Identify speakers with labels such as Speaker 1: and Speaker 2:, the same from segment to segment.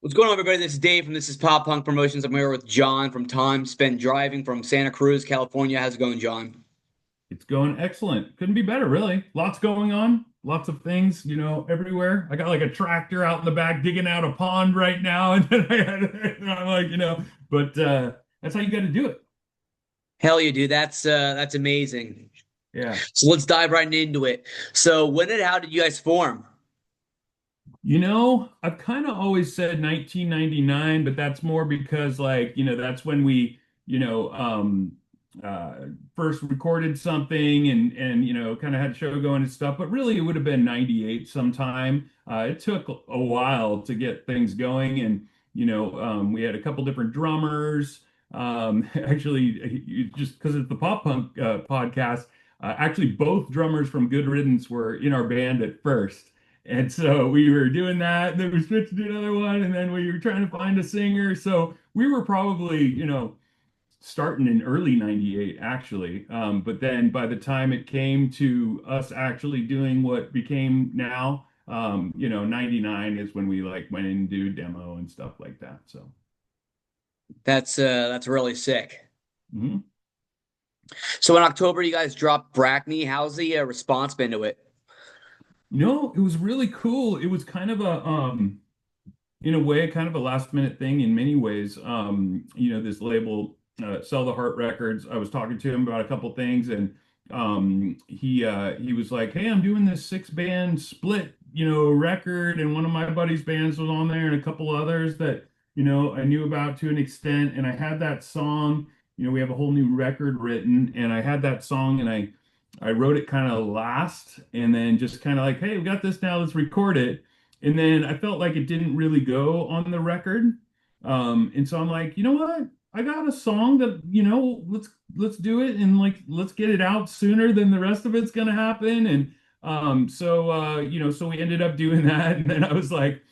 Speaker 1: What's going on, everybody? This is Dave from This is Pop Punk Promotions. I'm here with John from Time Spent Driving from Santa Cruz, California. How's it going, John?
Speaker 2: It's going excellent. Couldn't be better, really. Lots going on, lots of things, everywhere. I got like a tractor out in the back digging out a pond right now, and then and I'm like, but that's how you got to do it.
Speaker 1: Hell yeah, dude. That's amazing.
Speaker 2: Yeah.
Speaker 1: So let's dive right into it. So how did you guys form?
Speaker 2: I've kind of always said 1999, but that's more because that's when we, you know, first recorded something and kind of had a show going and stuff, but really it would have been 98 sometime. It took a while to get things going and we had a couple different drummers. Actually, just because it's the pop punk podcast, actually both drummers from Good Riddance were in our band at first. And so we were doing that, and then we switched to another one, and then we were trying to find a singer. So we were probably, starting in early 98, actually. But then by the time it came to us actually doing what became now, 99 is when we like went in and do demo and stuff like that. So,
Speaker 1: That's really sick.
Speaker 2: mhm.
Speaker 1: So in October, you guys dropped Brackney. How's the response been to it?
Speaker 2: It was really cool. It was kind of in a way, kind of a last minute thing in many ways. This label, Sell the Heart Records. I was talking to him about a couple things, and he was like, "Hey, I'm doing this six band split, record, and one of my buddy's bands was on there, and a couple others that I knew about to an extent, and I had that song. We have a whole new record written, and I had that song, and I wrote it kind of last, and then just kind of like, hey, we got this now, let's record it." And then I felt like it didn't really go on the record. And so I'm like, you know what? I got a song that, let's do it and like let's get it out sooner than the rest of it's gonna happen. And so we ended up doing that. And then I was like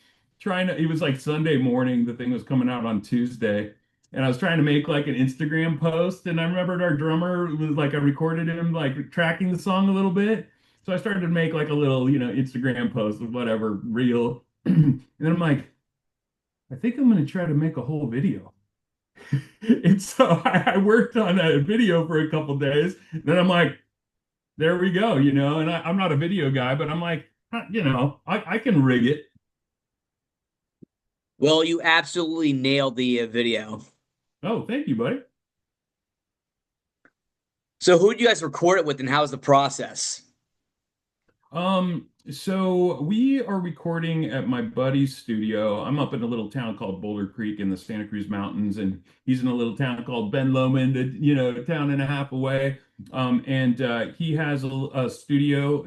Speaker 2: it was like Sunday morning, the thing was coming out on Tuesday. And I was trying to make like an Instagram post. And I remembered our drummer was like, I recorded him like tracking the song a little bit. So I started to make like a little, Instagram post of whatever reel. And then I'm like, I think I'm going to try to make a whole video. And so I worked on a video for a couple days. Then I'm like, there we go, and I'm not a video guy, but I'm like, I can rig it.
Speaker 1: Well, you absolutely nailed the video.
Speaker 2: Oh, thank you, buddy.
Speaker 1: So who did you guys record it with, and how's the process?
Speaker 2: So we are recording at my buddy's studio. I'm up in a little town called Boulder Creek in the Santa Cruz Mountains, and he's in a little town called Ben Lomond, a town and a half away. And he has a studio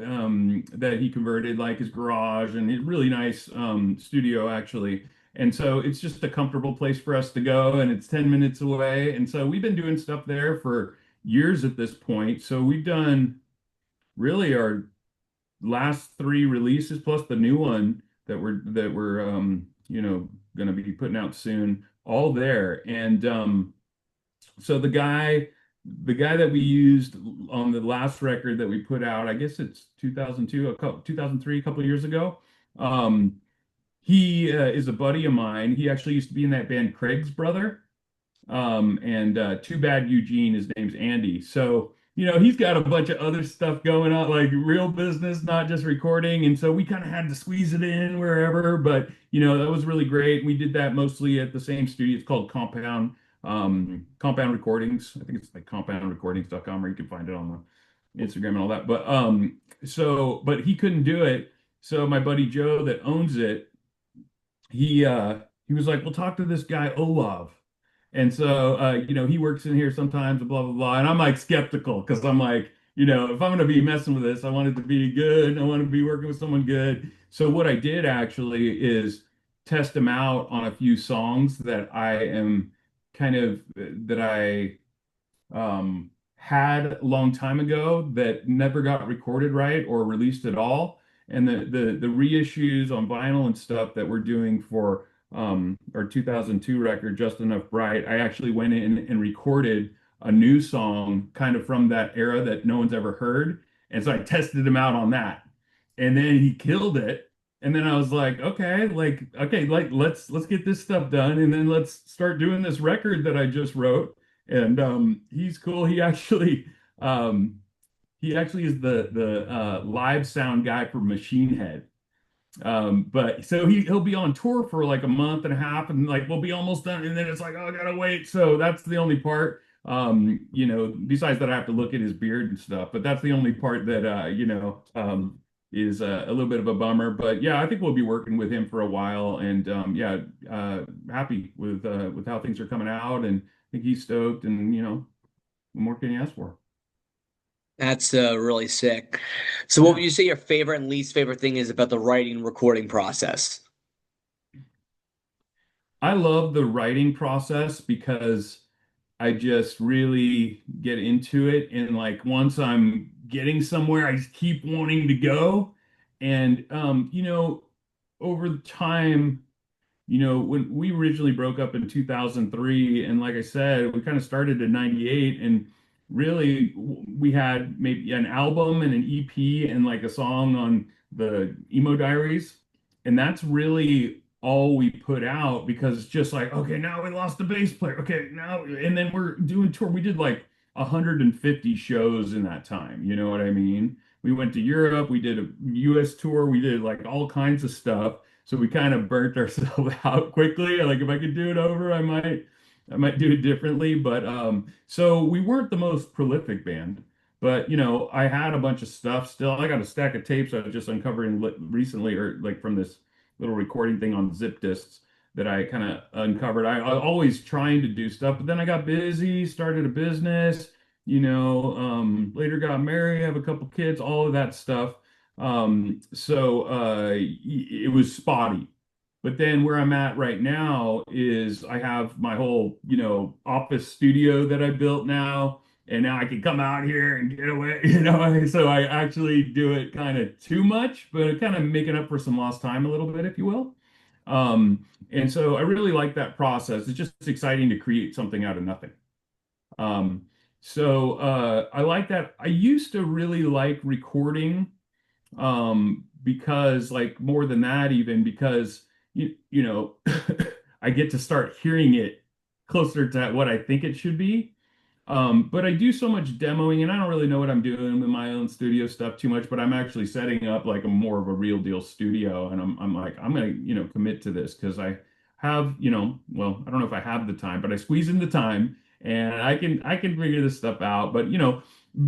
Speaker 2: that he converted like his garage, and a really nice studio actually. And so it's just a comfortable place for us to go, and it's 10 minutes away. And so we've been doing stuff there for years at this point. So we've done really our last three releases plus the new one that we're going to be putting out soon, all there. And so the guy that we used on the last record that we put out, I guess it's 2002, 2003, a couple of years ago. He is a buddy of mine. He actually used to be in that band Craig's Brother. And Too Bad Eugene, his name's Andy. So, he's got a bunch of other stuff going on, like real business, not just recording. And so we kind of had to squeeze it in wherever, but that was really great. We did that mostly at the same studio. It's called Compound Recordings. I think it's like compoundrecordings.com, or you can find it on the Instagram and all that. But he couldn't do it. So my buddy Joe that owns it, he was like, "We'll talk to this guy Olav." And so, he works in here sometimes, blah, blah, blah. And I'm like skeptical because I'm like, if I'm going to be messing with this, I want it to be good. I want to be working with someone good. So, what I did actually is test him out on a few songs that I had a long time ago that never got recorded right or released at all. And the reissues on vinyl and stuff that we're doing for our 2002 record, Just Enough Bright, I actually went in and recorded a new song kind of from that era that no one's ever heard. And so I tested him out on that. And then he killed it. And then I was like, okay, like let's get this stuff done, and then let's start doing this record that I just wrote. And he's cool. Um, he actually is the live sound guy for Machine Head. But so he'll be on tour for like a month and a half, and like we'll be almost done, and then it's like, oh, I gotta wait. So that's the only part. Besides that, I have to look at his beard and stuff, but that's the only part that is a little bit of a bummer. But yeah, I think we'll be working with him for a while, and yeah, happy with how things are coming out, and I think he's stoked, and what more can you ask for?
Speaker 1: That's really sick. So, what would
Speaker 2: Yeah.
Speaker 1: you say your favorite and least favorite thing is about the writing and recording process?
Speaker 2: I love the writing process because I just really get into it. And like once I'm getting somewhere, I just keep wanting to go. And, over time, when we originally broke up in 2003, and like I said, we kind of started in 98, and really we had maybe an album and an EP and like a song on the Emo Diaries. And that's really all we put out because it's just like, okay, now we lost the bass player. Okay, now, and then we're doing tour. We did like 150 shows in that time. You know what I mean? We went to Europe, we did a US tour, we did like all kinds of stuff. So we kind of burnt ourselves out quickly. Like if I could do it over, I might do it differently. But so we weren't the most prolific band, but I had a bunch of stuff still. I got a stack of tapes I was just uncovering recently, or like from this little recording thing on zip discs that I kind of uncovered. I always trying to do stuff, but then I got busy, started a business, later got married, have a couple kids, all of that stuff. It was spotty. But then where I'm at right now is I have my whole, office studio that I built now, and now I can come out here and get away, So I actually do it kind of too much, but kind of making up for some lost time a little bit, if you will. And so I really like that process. It's just exciting to create something out of nothing. I like that. I used to really like recording because like more than that even because I get to start hearing it closer to what I think it should be. But I do so much demoing, and I don't really know what I'm doing with my own studio stuff too much, but I'm actually setting up like a more of a real deal studio, and I'm like, I'm gonna, commit to this because I have, well, I don't know if I have the time, but I squeeze in the time and I can figure this stuff out. But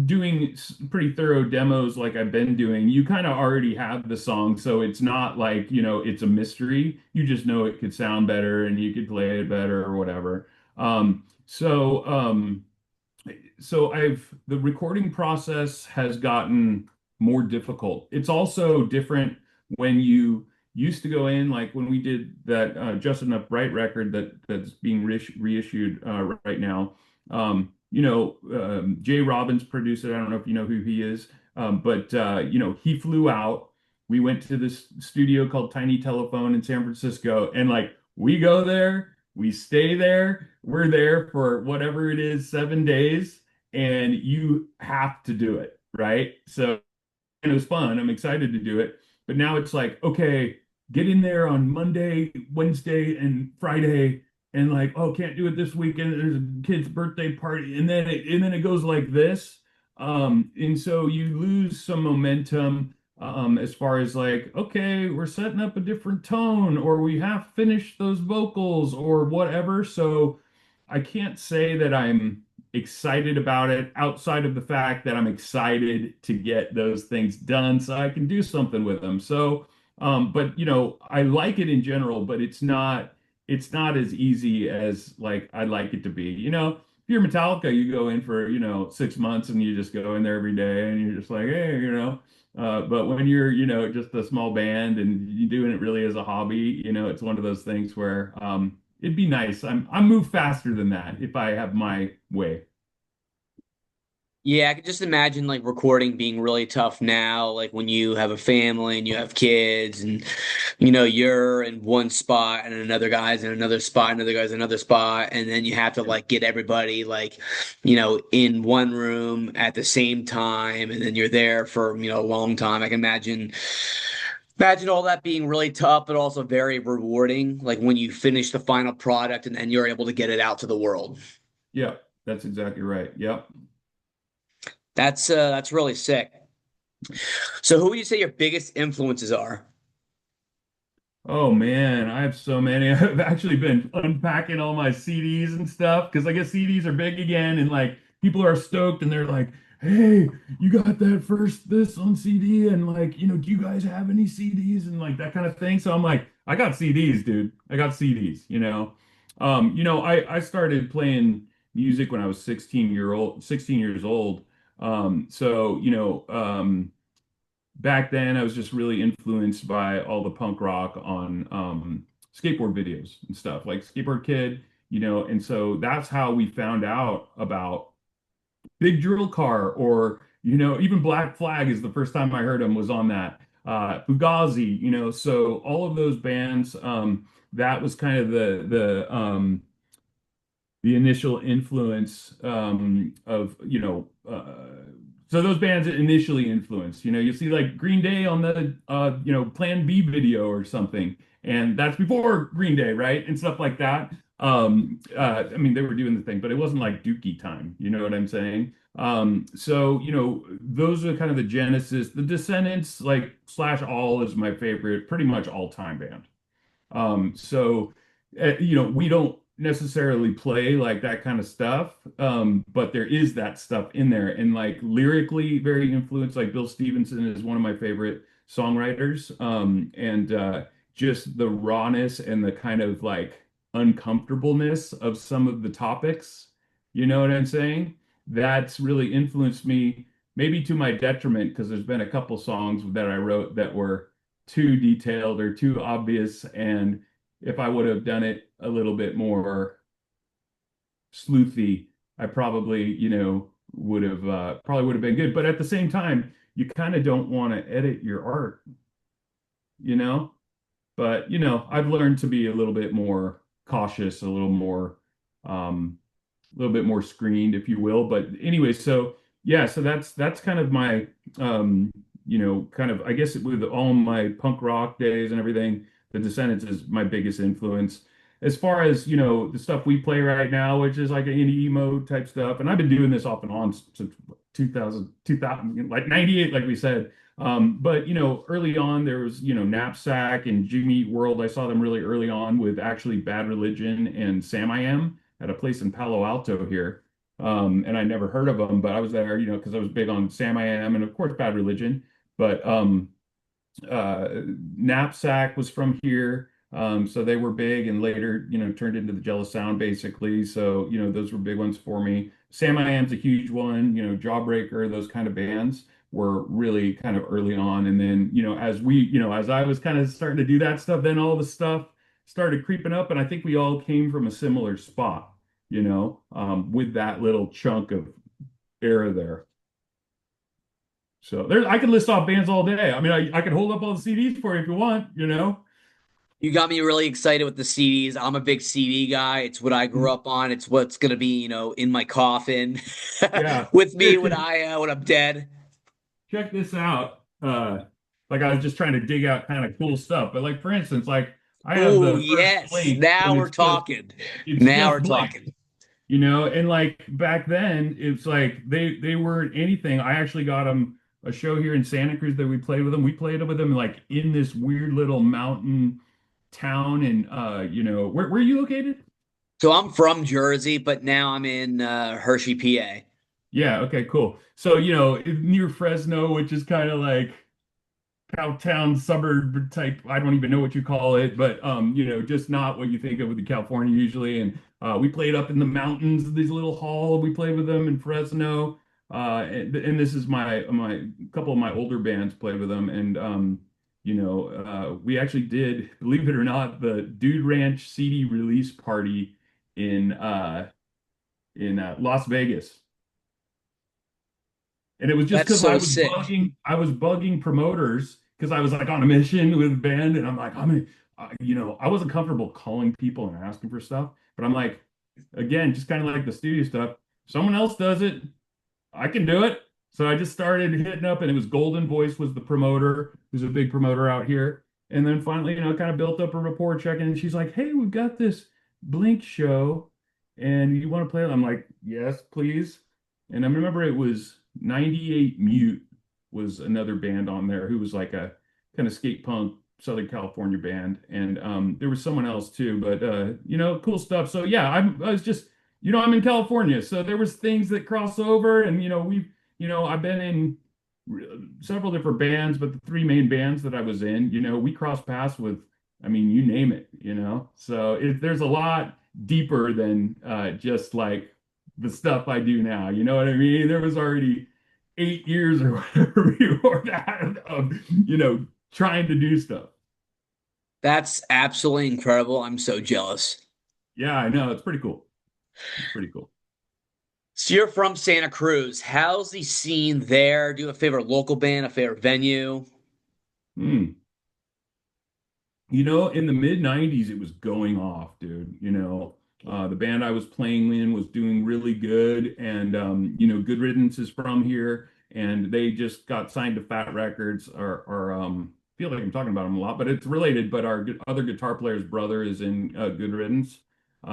Speaker 2: doing pretty thorough demos like I've been doing, you kind of already have the song, so it's not like, it's a mystery. You just know it could sound better and you could play it better or whatever. Um, so um so I've the recording process has gotten more difficult. It's also different when you used to go in, like when we did that Just Enough Bright record that's being reissued right now. Jay Robbins produced it. I don't know if you know who he is, but he flew out. We went to this studio called Tiny Telephone in San Francisco, and like we go there, we stay there, we're there for whatever it is, 7 days, and you have to do it, right? So and it was fun. I'm excited to do it. But now it's like, okay, get in there on Monday, Wednesday, and Friday, and like, oh, can't do it this weekend. There's a kid's birthday party, and then it goes like this. And so you lose some momentum as far as like, okay, we're setting up a different tone, or we have finished those vocals, or whatever. So I can't say that I'm excited about it outside of the fact that I'm excited to get those things done so I can do something with them. So, but I like it in general, but it's not as easy as like I'd like it to be. If you're Metallica, you go in for, 6 months and you just go in there every day and you're just like, hey. But when you're, just a small band and you're doing it really as a hobby, it's one of those things where it'd be nice. I'm move faster than that if I have my way.
Speaker 1: Yeah, I can just imagine like recording being really tough now, like when you have a family and you have kids and you're in one spot and another guy's in another spot, another guy's in another spot, and then you have to like get everybody like, in one room at the same time, and then you're there for, a long time. I can imagine Imagine all that being really tough, but also very rewarding, like when you finish the final product and then you're able to get it out to the world.
Speaker 2: Yeah, that's exactly right. Yep.
Speaker 1: That's really sick. So who would you say your biggest influences are?
Speaker 2: Oh man, I have so many. I've actually been unpacking all my CDs and stuff because I guess CDs are big again, and like people are stoked and they're like, "Hey, you got that first this on CD?" And like, do you guys have any CDs and like that kind of thing? So I'm like, I got CDs, dude. I got CDs. I started playing music when I was 16 years old. Back then I was just really influenced by all the punk rock on skateboard videos and stuff like Skateboard Kid, and so that's how we found out about Big Drill Car or even Black Flag is the first time I heard him was on that. Fugazi, so all of those bands, that was kind of the initial influence of so those bands initially influenced, you see like Green Day on the Plan B video or something, and that's before Green Day, right, and stuff like that. I mean, they were doing the thing, but it wasn't like Dookie time, you know what I'm saying? So those are kind of the genesis. The Descendants, like Slash All, is my favorite pretty much all time band. We don't necessarily play like that kind of stuff, but there is that stuff in there. And like lyrically, very influenced, like Bill Stevenson is one of my favorite songwriters. And just the rawness and the kind of like uncomfortableness of some of the topics, you know what I'm saying? That's really influenced me, maybe to my detriment, because there's been a couple songs that I wrote that were too detailed or too obvious. And if I would have done it a little bit more sleuthy, I probably, would have been good. But at the same time, you kind of don't want to edit your art, you know? But, I've learned to be a little bit more cautious, um, a little bit more screened, if you will. But anyway, so yeah, so that's kind of my kind of I guess with all my punk rock days and everything, the Descendants is my biggest influence. As far as, the stuff we play right now, which is like an indie emo type stuff, and I've been doing this off and on since 2000, like 98, like we said. But early on there was, Knapsack and Jimmy Eat World. I saw them really early on with actually Bad Religion and Sam I Am at a place in Palo Alto here. And I never heard of them, but I was there, because I was big on Sam I Am and of course Bad Religion. But uh, Knapsack was from here. So they were big and later, turned into the Jealous Sound basically. So, those were big ones for me. Sam I Am's a huge one, Jawbreaker, those kind of bands were really kind of early on. And then, as I was kind of starting to do that stuff, then all the stuff started creeping up. And I think we all came from a similar spot, with that little chunk of era there. So there, I could list off bands all day. I mean, I could hold up all the CDs for you if you want.
Speaker 1: You got me really excited with the CDs. I'm a big CD guy. It's what I grew up on. It's what's gonna be, in my coffin
Speaker 2: Yeah.
Speaker 1: with me
Speaker 2: Here,
Speaker 1: when I'm dead.
Speaker 2: check this out. Like I was just trying to dig out kind of cool stuff. But like for instance, like I have
Speaker 1: Oh,
Speaker 2: the first
Speaker 1: yes.
Speaker 2: Blink
Speaker 1: Now
Speaker 2: and
Speaker 1: we're talking.
Speaker 2: it's
Speaker 1: Now
Speaker 2: just
Speaker 1: we're
Speaker 2: Blink.
Speaker 1: talking.
Speaker 2: And like back then it's like they weren't anything. I actually got them a show here in Santa Cruz that we played with them. We played with them like in this weird little mountain town and where are you located?
Speaker 1: So I'm from Jersey, but now I'm in Hershey, PA.
Speaker 2: Yeah, okay, cool. So, near Fresno, which is kind of like cowtown suburb type, I don't even know what you call it, but just not what you think of with the California usually. And we played up in the mountains, these little hall. We played with them in Fresno. And this is my couple of my older bands played with them. And we actually did, believe it or not, the Dude Ranch CD release party in Las Vegas. And it was just
Speaker 1: That's
Speaker 2: because
Speaker 1: so sick.
Speaker 2: I was bugging promoters because I was like on a mission with a band, and I'm like, I wasn't comfortable calling people and asking for stuff, but I'm like, again, just kind of like the studio stuff. Someone else does it, I can do it. So I just started hitting up, and it was Golden Voice was the promoter, who's a big promoter out here. And then finally, kind of built up a rapport checking. And she's like, "Hey, we've got this Blink show, and you want to play it?" I'm like, "Yes, please." And I remember it was 98 Mute was another band on there who was like a kind of skate punk Southern California band, and there was someone else too. But cool stuff. So yeah, I was just I'm in California, so there was things that cross over, and I've been in several different bands, but the three main bands that I was in, we crossed paths with, I mean, you name it. So there's a lot deeper than just like the stuff I do now. You know what I mean? There was already 8 years or whatever before that of, trying to do stuff.
Speaker 1: That's absolutely incredible. I'm so jealous.
Speaker 2: Yeah, I know. It's pretty cool. It's pretty cool.
Speaker 1: So you're from Santa Cruz. How's the scene there? Do you have a favorite local band, a favorite venue?
Speaker 2: Hmm. In the mid 90s, it was going off, dude. The band I was playing in was doing really good. And, Good Riddance is from here. And they just got signed to Fat Records. I feel like I'm talking about them a lot, but it's related. But our other guitar player's brother is in Good Riddance. We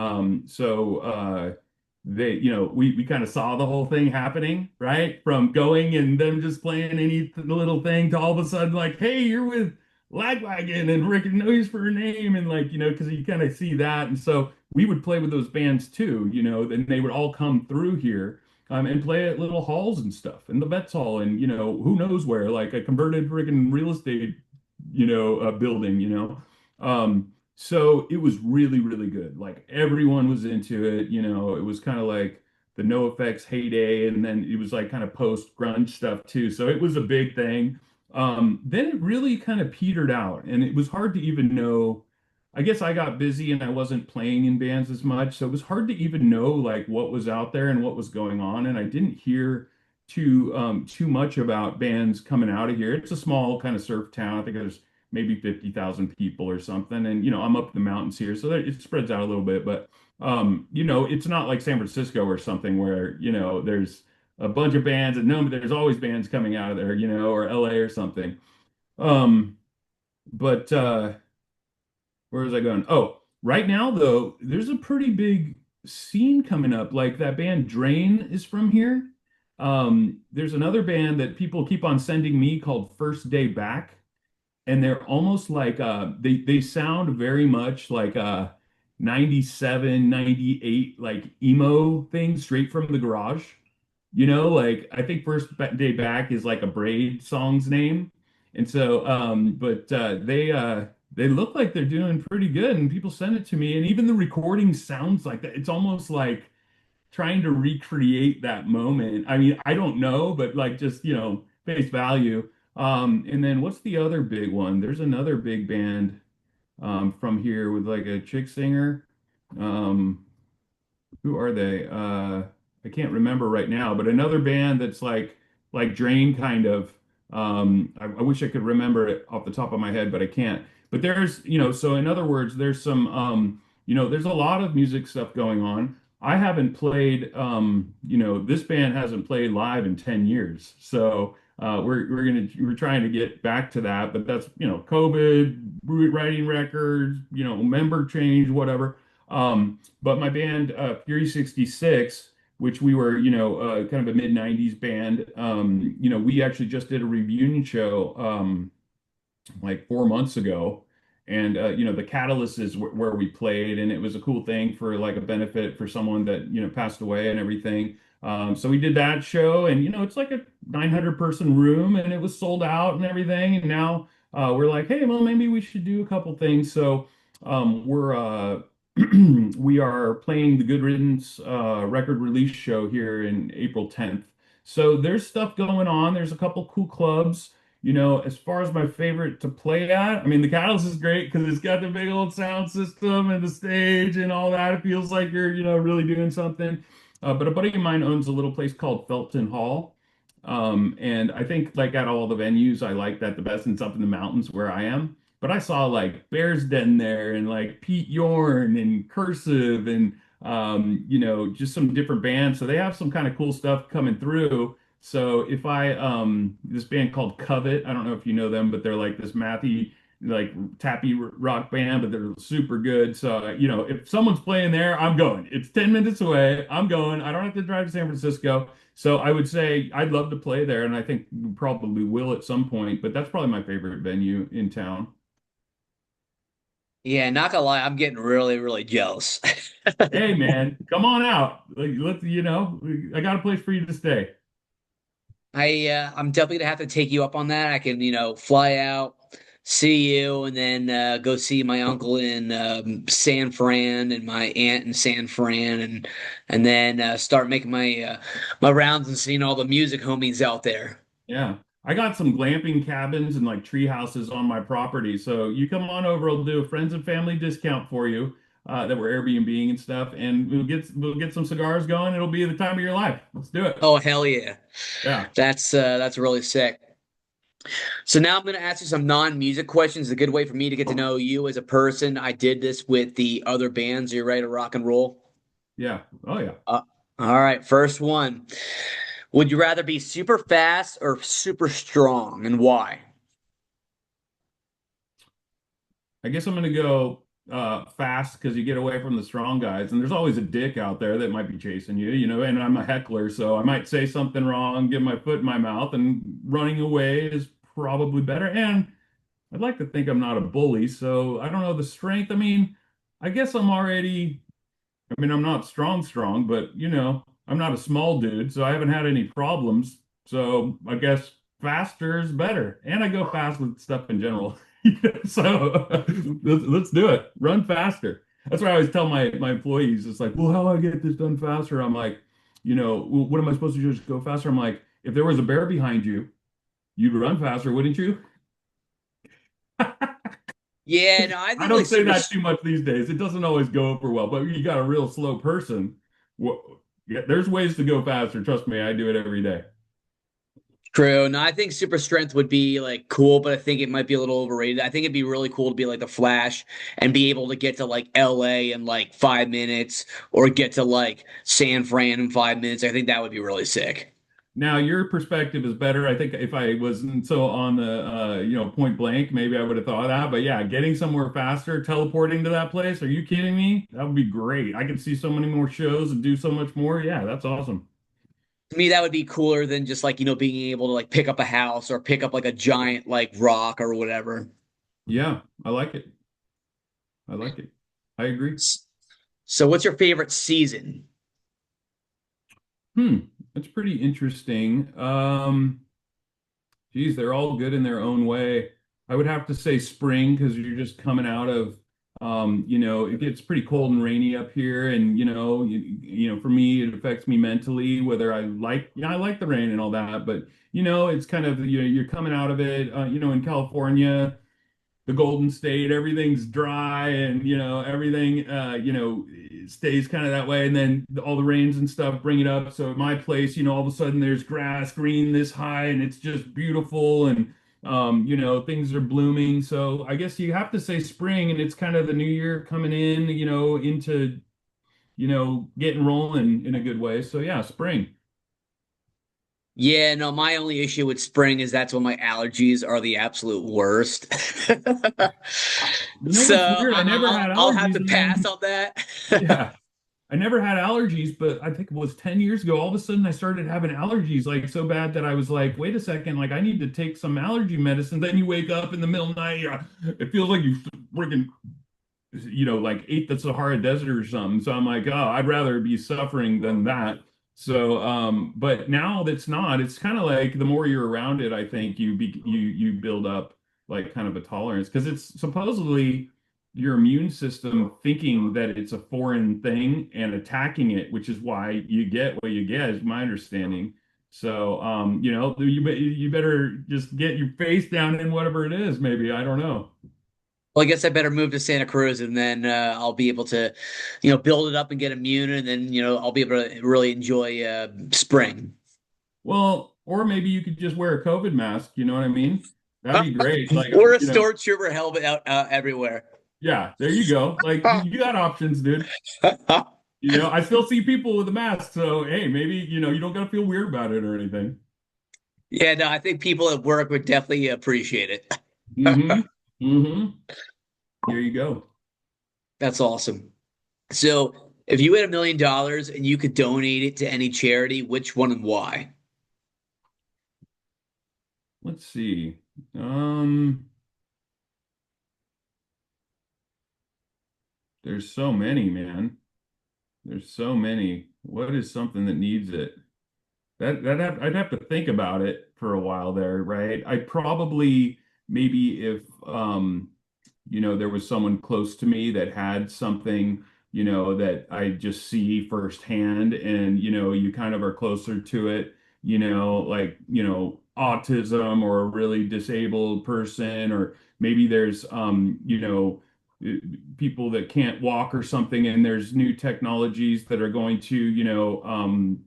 Speaker 2: kind of saw the whole thing happening, right? From going and them just playing any little thing to all of a sudden, like, hey, you're with Lagwagon and Rick knows for her name, and like, because you kind of see that. And so we would play with those bands too, and they would all come through here and play at little halls and stuff, and the Vets Hall, and who knows where, like a converted freaking real estate, building, so it was really, really good. Like everyone was into it, it was kind of like the No Effects heyday, and then it was like kind of post grunge stuff too. So it was a big thing. Then it really kind of petered out, and it was hard to even know. I guess I got busy and I wasn't playing in bands as much, so it was hard to even know like what was out there and what was going on. And I didn't hear too much about bands coming out of here. It's a small kind of surf town. I think there's maybe 50,000 people or something. And I'm up in the mountains here, so it spreads out a little bit. But it's not like San Francisco or something where there's a bunch of bands, and no, there's always bands coming out of there, or LA or something. Um, but Where was I going? Oh, right now though, there's a pretty big scene coming up. Like that band Drain is from here. There's another band that people keep on sending me called First Day Back, and they're almost like they sound very much like 97, 98 like emo thing straight from the garage. Like I think Day Back is like a Braid song's name. And so but they look like they're doing pretty good, and people send it to me, and even the recording sounds like that. It's almost like trying to recreate that moment. I mean, I don't know, but like just, face value. And then what's the other big one? There's another big band from here with like a chick singer. Um, who are they? I can't remember right now, but another band that's like Drain kind of. I wish I could remember it off the top of my head, but I can't. But so in other words, there's some there's a lot of music stuff going on. I haven't played this band hasn't played live in 10 years. So we're trying to get back to that, but that's COVID, writing records, member change, whatever. But my band, Fury 66, which we were, kind of a mid 90s band, we actually just did a reunion show like 4 months ago. And, the Catalyst is where we played, and it was a cool thing for like a benefit for someone that, passed away and everything. So we did that show, and, it's like a 900 person room, and it was sold out and everything. And now we're like, hey, well, maybe we should do a couple things. So we're, we are playing the Good Riddance record release show here in April 10th. So there's stuff going on. There's a couple cool clubs. As far as my favorite to play at, I mean, the Catalyst is great because it's got the big old sound system and the stage and all that. It feels like you're, really doing something. But a buddy of mine owns a little place called Felton Hall. And I think like at all the venues, I like that the best, and it's up in the mountains where I am. But I saw like Bears Den there, and like Pete Yorn and Cursive, and just some different bands. So they have some kind of cool stuff coming through. So if I this band called Covet, I don't know if you know them, but they're like this mathy like tappy rock band, but they're super good. So if someone's playing there, I'm going. It's 10 minutes away. I'm going. I don't have to drive to San Francisco. So I would say I'd love to play there, and I think we probably will at some point, but that's probably my favorite venue in town.
Speaker 1: Yeah, not gonna lie, I'm getting really, really jealous.
Speaker 2: Hey man, come on out. Like, I got a place for you to stay.
Speaker 1: I'm definitely gonna have to take you up on that. I can, fly out, see you, and then go see my uncle in San Fran and my aunt in San Fran, and then start making my rounds and seeing all the music homies out there.
Speaker 2: Yeah. I got some glamping cabins and like tree houses on my property. So you come on over, I'll do a friends and family discount for you, that we're Airbnb and stuff, and we'll get some cigars going. It'll be the time of your life. Let's do it.
Speaker 1: Oh hell yeah,
Speaker 2: Yeah.
Speaker 1: that's really sick. So now I'm gonna ask you some non-music questions. A good way for me to get to know you as a person. I did this with the other bands. Are you ready to rock and roll?
Speaker 2: Yeah. Oh yeah.
Speaker 1: Uh, all right, first one. Would you rather be super fast or super strong, and why?
Speaker 2: I guess I'm gonna go fast because you get away from the strong guys, and there's always a dick out there that might be chasing you, and I'm a heckler, so I might say something wrong, get my foot in my mouth, and running away is probably better. And I'd like to think I'm not a bully, so I don't know the strength. I mean, I guess I'm not strong, but I'm not a small dude, so I haven't had any problems. So I guess faster is better. And I go fast with stuff in general. So let's do it. Run faster. That's why I always tell my employees, it's like, well, how do I get this done faster? I'm like, well, what am I supposed to do? Just go faster? I'm like, if there was a bear behind you, you'd run faster, wouldn't you?
Speaker 1: Yeah, no, I
Speaker 2: I
Speaker 1: think
Speaker 2: don't
Speaker 1: like
Speaker 2: say
Speaker 1: super.
Speaker 2: that too much these days. It doesn't always go over well, but you got a real slow person. Yeah, there's ways to go faster. Trust me, I do it every day.
Speaker 1: True. No, I think super strength would be like cool, but I think it might be a little overrated. I think it'd be really cool to be like the Flash and be able to get to like LA in like 5 minutes or get to like San Fran in 5 minutes. I think that would be really sick.
Speaker 2: Now, your perspective is better. I think if I wasn't so on the point blank, maybe I would have thought of that. But yeah, getting somewhere faster, teleporting to that place. Are you kidding me? That would be great. I could see so many more shows and do so much more. Yeah, that's awesome.
Speaker 1: To me, that would be cooler than just like, being able to like pick up a house or pick up like a giant like rock or whatever.
Speaker 2: Yeah, I like it. I like it. I agree.
Speaker 1: S- So what's your favorite season?
Speaker 2: Hmm, that's pretty interesting. Geez, they're all good in their own way. I would have to say spring because you're just coming out of, it gets pretty cold and rainy up here, and for me, it affects me mentally. Whether I like the rain and all that, but it's kind of you're coming out of it. In California, the Golden State, everything's dry and everything stays kind of that way. And then all the rains and stuff bring it up. So at my place, all of a sudden there's grass green this high and it's just beautiful and things are blooming. So I guess you have to say spring, and it's kind of the new year coming in, into getting rolling in a good way. So yeah, spring.
Speaker 1: Yeah, no, my only issue with spring is that's when my allergies are the absolute worst.
Speaker 2: You know
Speaker 1: So
Speaker 2: what's weird? I never had
Speaker 1: I'll have
Speaker 2: allergies,
Speaker 1: to
Speaker 2: and
Speaker 1: pass
Speaker 2: then
Speaker 1: on that.
Speaker 2: yeah, I never had allergies, but I think it was 10 years ago. All of a sudden, I started having allergies like so bad that I was like, wait a second, like I need to take some allergy medicine. Then you wake up in the middle of the night, it feels like you freaking, like ate the Sahara Desert or something. So I'm like, oh, I'd rather be suffering than that. So, but now that's not, it's kind of like the more you're around it, I think you build up like kind of a tolerance because it's supposedly your immune system thinking that it's a foreign thing and attacking it, which is why you get what you get, is my understanding. So, you better just get your face down in whatever it is, maybe. I don't know.
Speaker 1: Well, I guess I better move to Santa Cruz and then I'll be able to, build it up and get immune, and then I'll be able to really enjoy spring.
Speaker 2: Well, or maybe you could just wear a COVID mask, you know what I mean? That'd be great. Like,
Speaker 1: Or a storm trooper helmet out everywhere.
Speaker 2: yeah, there you go. Like, you got options, dude. I still see people with a mask, so hey, maybe, you don't gotta feel weird about it or anything.
Speaker 1: Yeah, no, I think people at work would definitely appreciate it.
Speaker 2: Mm-hmm. Mm-hmm. Here you go.
Speaker 1: That's awesome. So, if you had $1 million and you could donate it to any charity, which one and why?
Speaker 2: Let's see. Um, there's so many, man. There's so many. What is something that needs it? I'd have to think about it for a while there, right? I probably maybe if there was someone close to me that had something, that I just see firsthand and you kind of are closer to it, like, autism or a really disabled person, or maybe there's people that can't walk or something, and there's new technologies that are going to,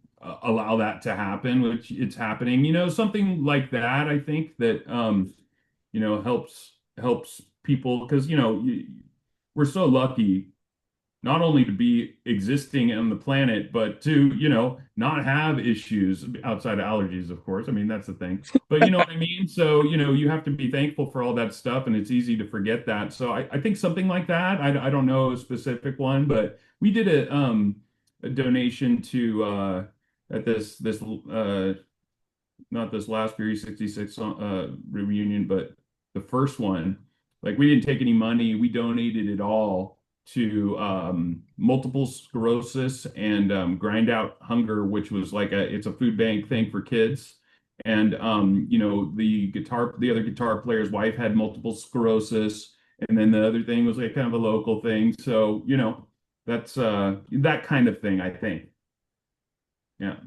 Speaker 2: allow that to happen, which it's happening, something like that. I think that helps people because we're so lucky not only to be existing on the planet, but to, not have issues outside of allergies, of course. I mean, that's the thing. But you know what I mean? So, you have to be thankful for all that stuff, and it's easy to forget that. So I think something like that. I don't know a specific one, but we did a donation to at this not this last Fury 66 reunion, but the first one. Like we didn't take any money. We donated it all to multiple sclerosis and grind out hunger, which was like it's a food bank thing for kids. And the other guitar player's wife had multiple sclerosis, and then the other thing was like kind of a local thing. So, that's that kind of thing, I think. Yeah.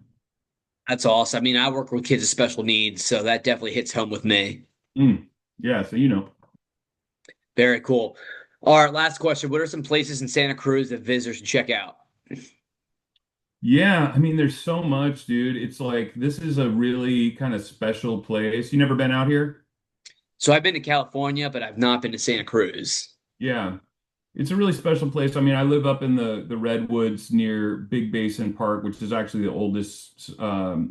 Speaker 1: That's awesome. I mean, I work with kids with special needs, so that definitely hits home with me.
Speaker 2: Mm. Yeah, so
Speaker 1: Very cool. All right, last question. What are some places in Santa Cruz that visitors should check out?
Speaker 2: Yeah, I mean, there's so much, dude. It's like this is a really kind of special place. You never been out here?
Speaker 1: So I've been to California, but I've not been to Santa Cruz.
Speaker 2: Yeah. It's a really special place. I mean, I live up in the redwoods near Big Basin Park, which is actually the oldest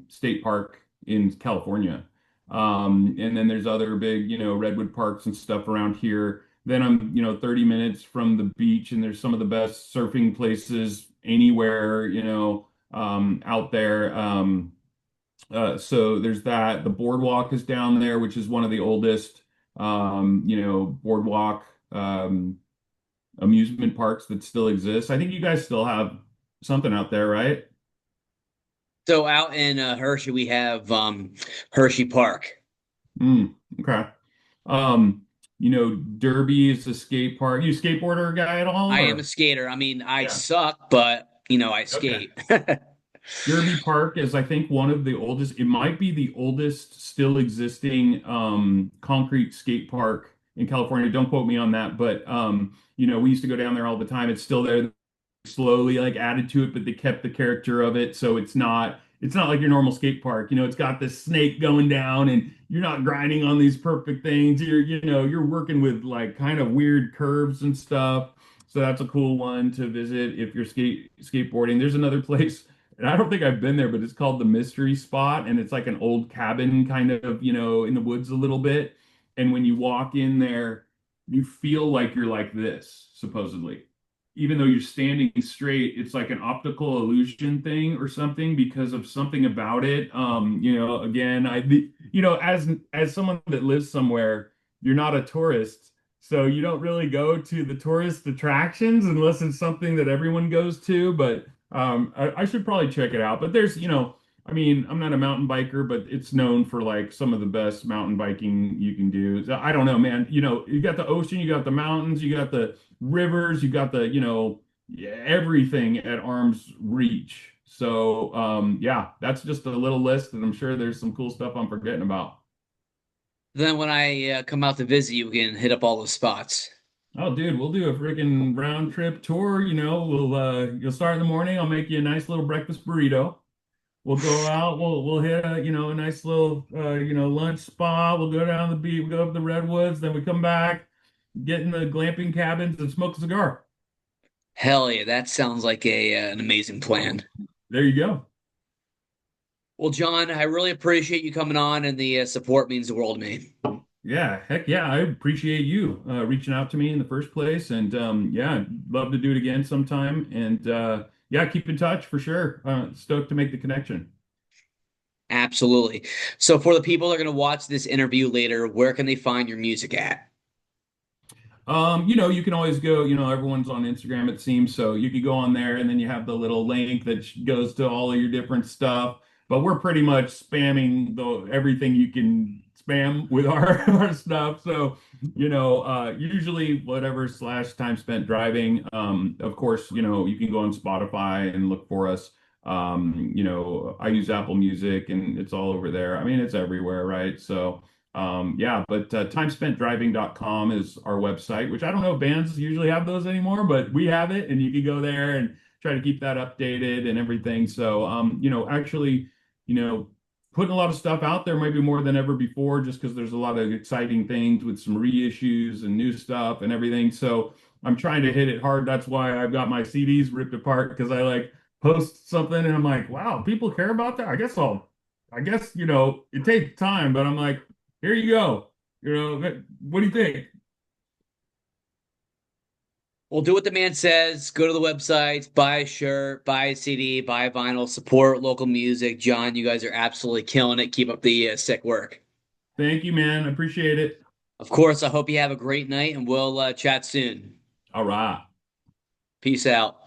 Speaker 2: state park in California. And then there's other big, redwood parks and stuff around here. Then I'm, 30 minutes from the beach, and there's some of the best surfing places anywhere, out there. So there's that. The boardwalk is down there, which is one of the oldest, boardwalk. Amusement parks that still exist. I think you guys still have something out there, right?
Speaker 1: So out in Hershey, we have Hershey Park.
Speaker 2: Mm, okay. Derby is a skate park. You a skateboarder guy at all,
Speaker 1: I am a
Speaker 2: or?
Speaker 1: skater. I mean, I
Speaker 2: Yeah.
Speaker 1: suck, but I
Speaker 2: Okay.
Speaker 1: skate.
Speaker 2: Derby Park is, I think, one of the oldest. It might be the oldest still existing concrete skate park in California. Don't quote me on that, but we used to go down there all the time. It's still there. Slowly like added to it, but they kept the character of it. So it's not like your normal skate park. It's got this snake going down, and you're not grinding on these perfect things. You're working with like kind of weird curves and stuff. So that's a cool one to visit if you're skateboarding. There's another place, and I don't think I've been there, but it's called the Mystery Spot, and it's like an old cabin kind of, in the woods a little bit. And when you walk in there, you feel like you're like this, supposedly, even though you're standing straight. It's like an optical illusion thing or something because of something about it. Again, as someone that lives somewhere, you're not a tourist, so you don't really go to the tourist attractions unless it's something that everyone goes to. But I should probably check it out. But there's, I mean, I'm not a mountain biker, but it's known for like some of the best mountain biking you can do. So I don't know, man. You got the ocean, you got the mountains, you got the rivers, you got the, everything at arm's reach. So, yeah, that's just a little list, and I'm sure there's some cool stuff I'm forgetting about.
Speaker 1: Then when I come out to visit you, we can hit up all those spots.
Speaker 2: Oh, dude, we'll do a freaking round trip tour. You'll start in the morning. I'll make you a nice little breakfast burrito. We'll go out. We'll hit a nice little lunch spot. We'll go down the beach. We'll go up the redwoods. Then we come back, get in the glamping cabins, and smoke a cigar.
Speaker 1: Hell yeah, that sounds like an amazing plan.
Speaker 2: There you go.
Speaker 1: Well, John, I really appreciate you coming on, and the support means the world to me.
Speaker 2: Yeah, heck yeah, I appreciate you reaching out to me in the first place, and yeah, love to do it again sometime. And yeah, keep in touch for sure. Stoked to make the connection.
Speaker 1: Absolutely. So, for the people that are going to watch this interview later, where can they find your music at?
Speaker 2: You can always go, everyone's on Instagram, it seems. So you could go on there and then you have the little link that goes to all of your different stuff. But we're pretty much spamming everything you can spam with our, our stuff. So, usually whatever slash time spent driving. Of course, you can go on Spotify and look for us. I use Apple Music and it's all over there. I mean, it's everywhere, right? So, yeah, but timespentdriving.com is our website, which I don't know if bands usually have those anymore, but we have it, and you can go there and try to keep that updated and everything. So, actually, you know, putting a lot of stuff out there, maybe more than ever before, just because there's a lot of exciting things with some reissues and new stuff and everything. So, I'm trying to hit it hard. That's why I've got my CDs ripped apart because I like post something and I'm like, wow, people care about that. I guess, it takes time, but I'm like, here you go. What do you think?
Speaker 1: Well, do what the man says. Go to the websites, buy a shirt, buy a CD, buy a vinyl, support local music. John, you guys are absolutely killing it. Keep up the sick work.
Speaker 2: Thank you, man. I appreciate it.
Speaker 1: Of course, I hope you have a great night, and we'll chat soon.
Speaker 2: All right.
Speaker 1: Peace out.